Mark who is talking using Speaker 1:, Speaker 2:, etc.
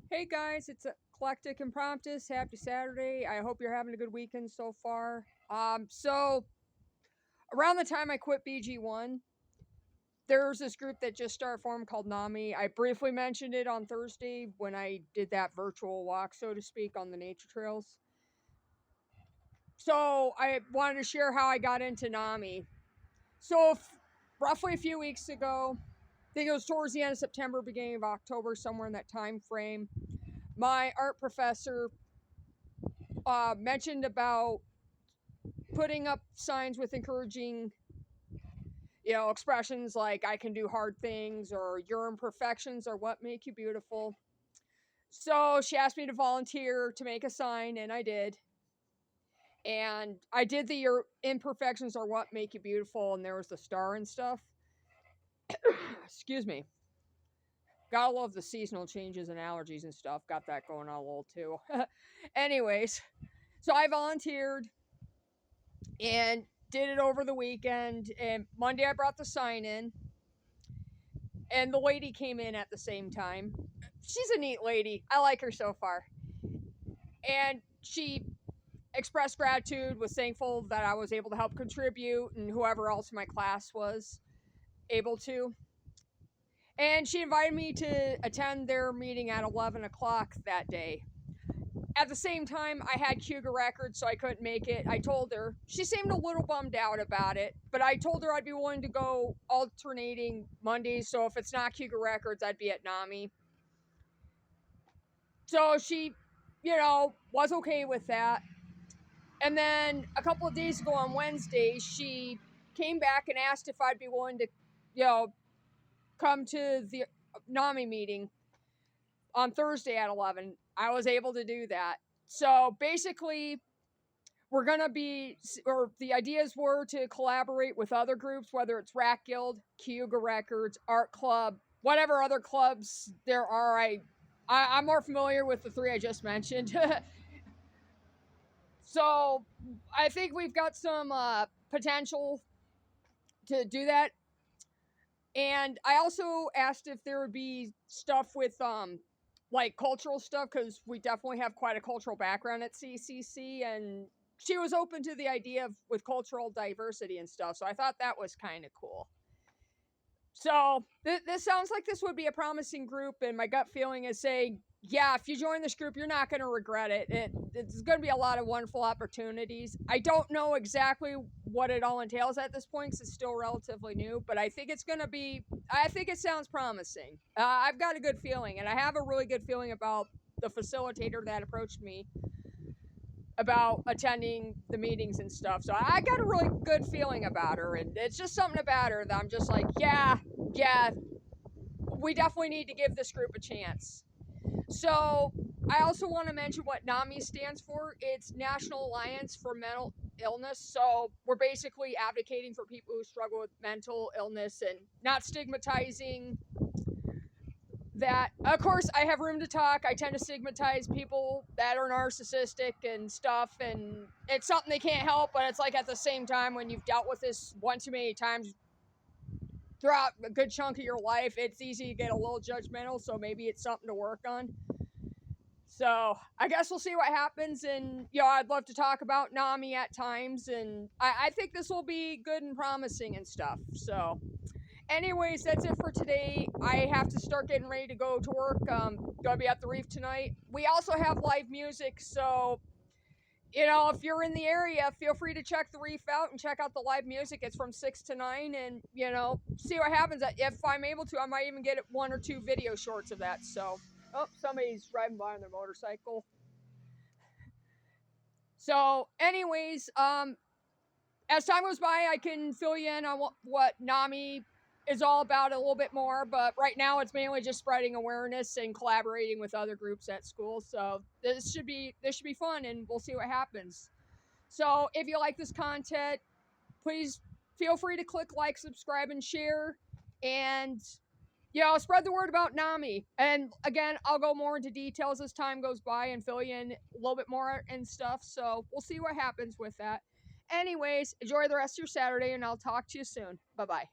Speaker 1: Hey guys, it's Eclectic Impromptus. Happy Saturday. I hope you're having a good weekend so far. So around the time I quit BG1, there's this group that just started forming called NAMI. I briefly mentioned it on Thursday when I did that virtual walk, so to speak, on the nature trails. So I wanted to share how I got into NAMI. So roughly a few weeks ago, I think it was towards the end of September, beginning of October, somewhere in that time frame, my art professor mentioned about putting up signs with encouraging, expressions like "I can do hard things" or "Your imperfections are what make you beautiful." So she asked me to volunteer to make a sign, and I did. And I did the "Your imperfections are what make you beautiful," and there was the star and stuff. Excuse me. Gotta love the seasonal changes and allergies and stuff. Got that going on a little too. Anyways, so I volunteered and did it over the weekend. And Monday I brought the sign in, and the lady came in at the same time. She's a neat lady. I like her so far. And she expressed gratitude, was thankful that I was able to help contribute, and whoever else in my class was able to. And she invited me to attend their meeting at 11 o'clock that day. At the same time, I had Cougar Records, so I couldn't make it. I told her. She seemed a little bummed out about it, but I told her I'd be willing to go alternating Mondays, so if it's not Cougar Records, I'd be at NAMI. So she, was okay with that. And then a couple of days ago on Wednesday, she came back and asked if I'd be willing to, come to the NAMI meeting on Thursday at 11. I was able to do that. So basically, we're going to be, or the ideas were to collaborate with other groups, whether it's Rat Guild, Cayuga Records, Art Club, whatever other clubs there are. I'm more familiar with the three I just mentioned. So I think we've got some potential to do that. And I also asked if there would be stuff with like cultural stuff, because we definitely have quite a cultural background at CCC, and she was open to the idea of with cultural diversity and stuff. So I thought that was kind of cool. So this sounds like this would be a promising group, and my gut feeling is saying, yeah, if you join this group, you're not going to regret it. It's going to be a lot of wonderful opportunities. I don't know exactly what it all entails at this point, because it's still relatively new, but I think it's going to be, I think it sounds promising. I've got a good feeling, and I have a really good feeling about the facilitator that approached me about attending the meetings and stuff. So I got a really good feeling about her, and it's just something about her that I'm just like, yeah, we definitely need to give this group a chance. So I also want to mention what NAMI stands for. It's National Alliance for Mental Illness. So we're basically advocating for people who struggle with mental illness and not stigmatizing that. Of course, I have room to talk. I tend to stigmatize people that are narcissistic and stuff, and it's something they can't help, but it's like at the same time, when you've dealt with this one too many times throughout a good chunk of your life, it's easy to get a little judgmental, so maybe it's something to work on. So I guess we'll see what happens, and I'd love to talk about NAMI at times, and I think this will be good and promising and stuff. So anyways, that's it for today. I have to start getting ready to go to work. Gonna be at the Reef tonight. We also have live music, so if you're in the area, feel free to check the Reef out and check out the live music. It's from 6 to 9, and see what happens. If I'm able to, I might even get one or two video shorts of that. So, somebody's driving by on their motorcycle. So anyways, as time goes by, I can fill you in on what NAMI is all about a little bit more, but right now it's mainly just spreading awareness and collaborating with other groups at school. So this should be fun, and we'll see what happens. So if you like this content, please feel free to click like, subscribe, and share, and spread the word about NAMI. And again, I'll go more into details as time goes by and fill you in a little bit more and stuff. So we'll see what happens with that. Anyways, enjoy the rest of your Saturday, and I'll talk to you soon. Bye-bye.